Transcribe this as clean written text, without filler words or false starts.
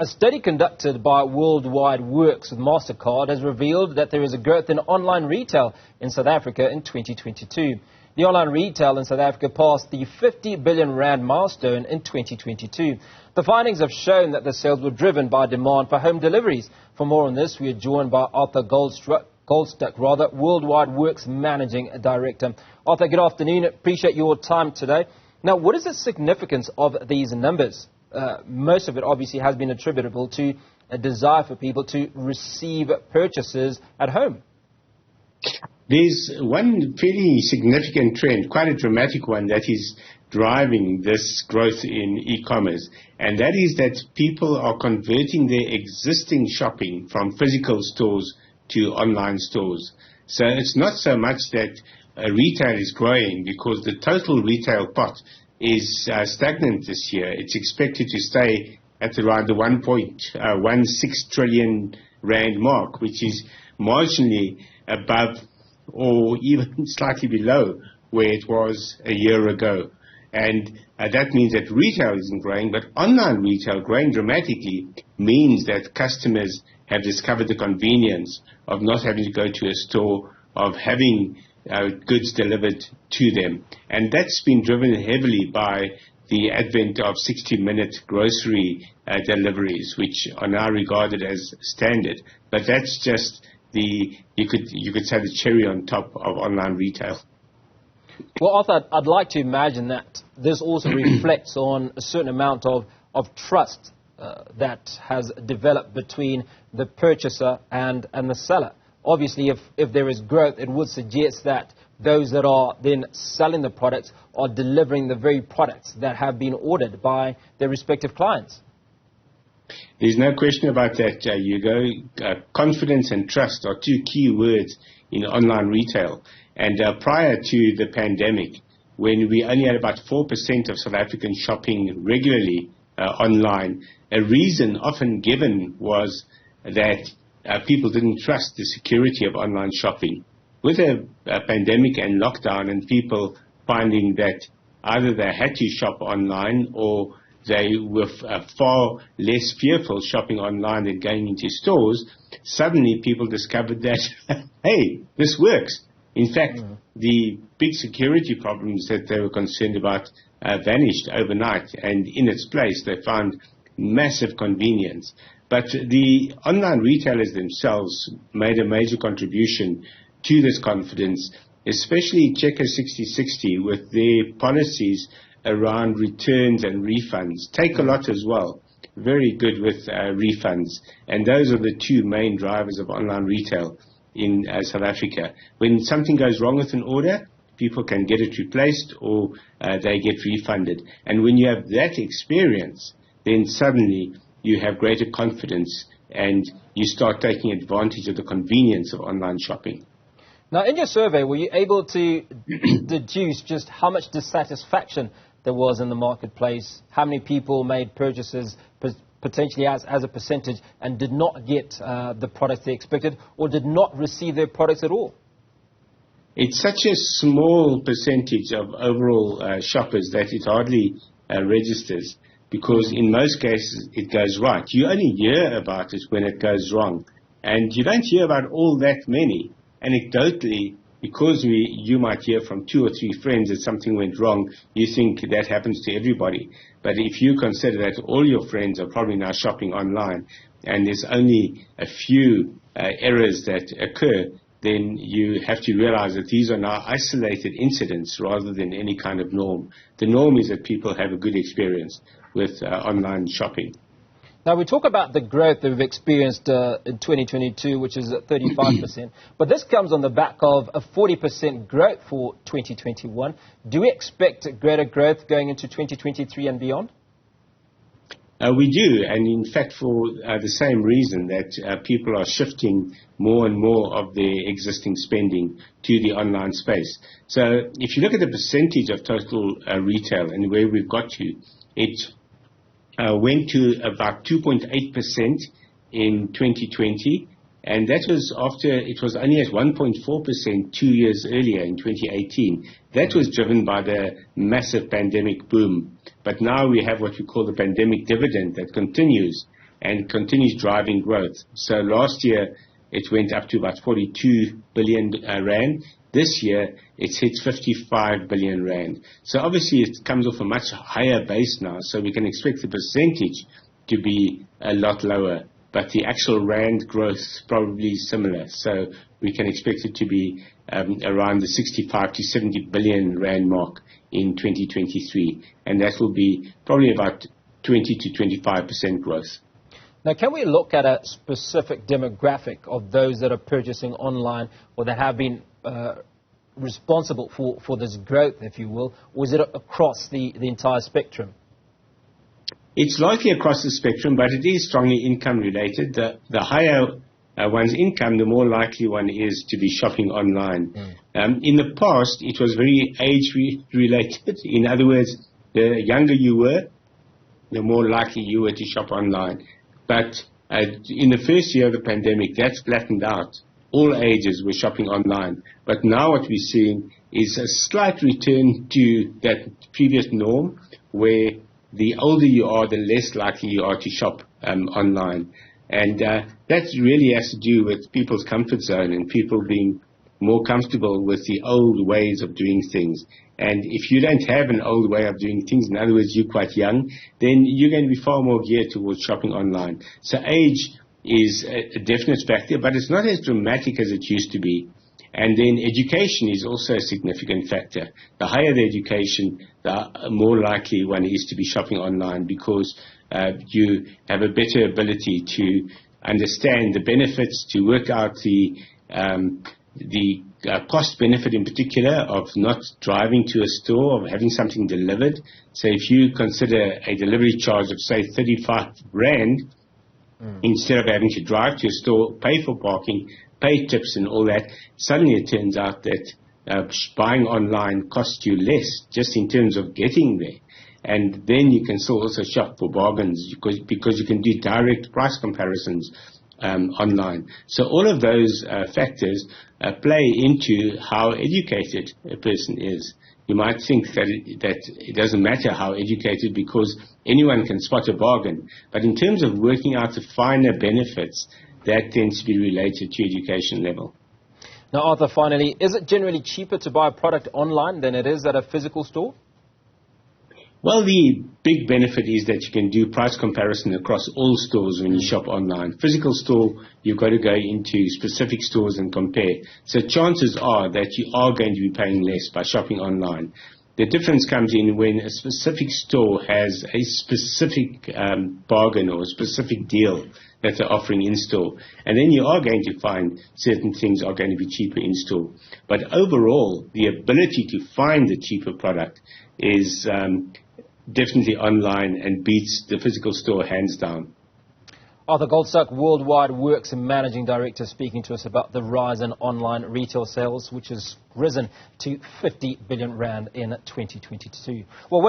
A study conducted by World Wide Worx with Mastercard has revealed that there is a growth in online retail in South Africa in 2022. The online retail in South Africa passed the 50 billion rand milestone in 2022. The findings have shown that the sales were driven by demand for home deliveries. For more on this, we are joined by Arthur Goldstuck, World Wide Worx Managing Director. Arthur, good afternoon. Appreciate your time today. Now, what is the significance of these numbers? Most of it obviously has been attributable to a desire for people to receive purchases at home. There's one fairly significant trend, quite a dramatic one, that is driving this growth in e-commerce, and that is that people are converting their existing shopping from physical stores to online stores. So it's not so much that retail is growing, because the total retail pot is stagnant this year. It's expected to stay at around the 1.16 trillion rand mark, which is marginally above or even slightly below where it was a year ago. And that means that retail isn't growing, but online retail growing dramatically means that customers have discovered the convenience of not having to go to a store, of having goods delivered to them. And that's been driven heavily by the advent of 60-minute grocery deliveries, which are now regarded as standard. But that's just you could say the cherry on top of online retail. Well, Arthur, I'd like to imagine that this also reflects on a certain amount of trust that has developed between the purchaser and the seller. Obviously, if there is growth, it would suggest that those that are then selling the products are delivering the very products that have been ordered by their respective clients. There's no question about that, Hugo. Confidence and trust are two key words in online retail. And prior to the pandemic, when we only had about 4% of South Africans shopping regularly online, a reason often given was that people didn't trust the security of online shopping. With a pandemic and lockdown, and people finding that either they had to shop online or they were far less fearful shopping online than going into stores, suddenly people discovered that, hey, this works. In fact, the big security problems that they were concerned about vanished overnight, and in its place they found massive convenience. But the online retailers themselves made a major contribution to this confidence, especially Checker 6060 with their policies around returns and refunds. Take a lot as well. Very good with refunds. And those are the two main drivers of online retail in South Africa. When something goes wrong with an order, people can get it replaced or they get refunded. And when you have that experience, then suddenly you have greater confidence and you start taking advantage of the convenience of online shopping. Now, in your survey, were you able to deduce just how much dissatisfaction there was in the marketplace, how many people made purchases potentially as a percentage and did not get the products they expected or did not receive their products at all? It's such a small percentage of overall shoppers that it hardly registers, because in most cases it goes right. You only hear about it when it goes wrong, and you don't hear about all that many. Anecdotally, because you might hear from 2 or 3 friends that something went wrong, you think that happens to everybody. But if you consider that all your friends are probably now shopping online and there's only a few errors that occur, then you have to realize that these are now isolated incidents rather than any kind of norm. The norm is that people have a good experience with online shopping. Now, we talk about the growth that we've experienced in 2022, which is at 35%, but this comes on the back of a 40% growth for 2021. Do we expect greater growth going into 2023 and beyond? We do, and in fact for the same reason that people are shifting more and more of their existing spending to the online space. So if you look at the percentage of total retail and where we've got to, it went to about 2.8% in 2020, and that was after it was only at 1.4% 2 years earlier in 2018. That was driven by the massive pandemic boom. But now we have what we call the pandemic dividend that continues, and continues driving growth. So last year, it went up to about 42 billion rand. This year, it's hit 55 billion rand. So obviously, it comes off a much higher base now, so we can expect the percentage to be a lot lower. But the actual rand growth is probably similar. So we can expect it to be around the 65 to 70 billion rand mark in 2023. And that will be probably about 20 to 25% growth. Now, can we look at a specific demographic of those that are purchasing online or that have been responsible for this growth, if you will, or is it across the entire spectrum? It's largely across the spectrum, but it is strongly income related. The higher one's income, the more likely one is to be shopping online. In the past, it was very age related. In other words, the younger you were, the more likely you were to shop online. But in the first year of the pandemic, that's flattened out. All ages were shopping online. But now what we're seeing is a slight return to that previous norm, where the older you are, the less likely you are to shop online. And that really has to do with people's comfort zone and people being more comfortable with the old ways of doing things. And if you don't have an old way of doing things, in other words, you're quite young, then you're going to be far more geared towards shopping online. So age is a definite factor, but it's not as dramatic as it used to be. And then education is also a significant factor. The higher the education, the more likely one is to be shopping online, because you have a better ability to understand the benefits, to work out the cost benefit in particular of not driving to a store, of having something delivered. So if you consider a delivery charge of, say, 35 rand, instead of having to drive to a store, pay for parking, pay tips and all that, suddenly it turns out that buying online costs you less just in terms of getting there. And then you can still also shop for bargains because you can do direct price comparisons online. So all of those factors play into how educated a person is. You might think that it doesn't matter how educated, because anyone can spot a bargain. But in terms of working out the finer benefits, that tends to be related to education level. Now, Arthur, finally, is it generally cheaper to buy a product online than it is at a physical store? Well, the big benefit is that you can do price comparison across all stores when you shop online. Physical store, you've got to go into specific stores and compare. So chances are that you are going to be paying less by shopping online. The difference comes in when a specific store has a specific bargain or a specific deal that they're offering in store. And then you are going to find certain things are going to be cheaper in store. But overall, the ability to find the cheaper product is definitely online and beats the physical store hands down. Arthur Goldstuck, World Wide Worx and Managing Director, speaking to us about the rise in online retail sales, which has risen to 50 billion rand in 2022. Well,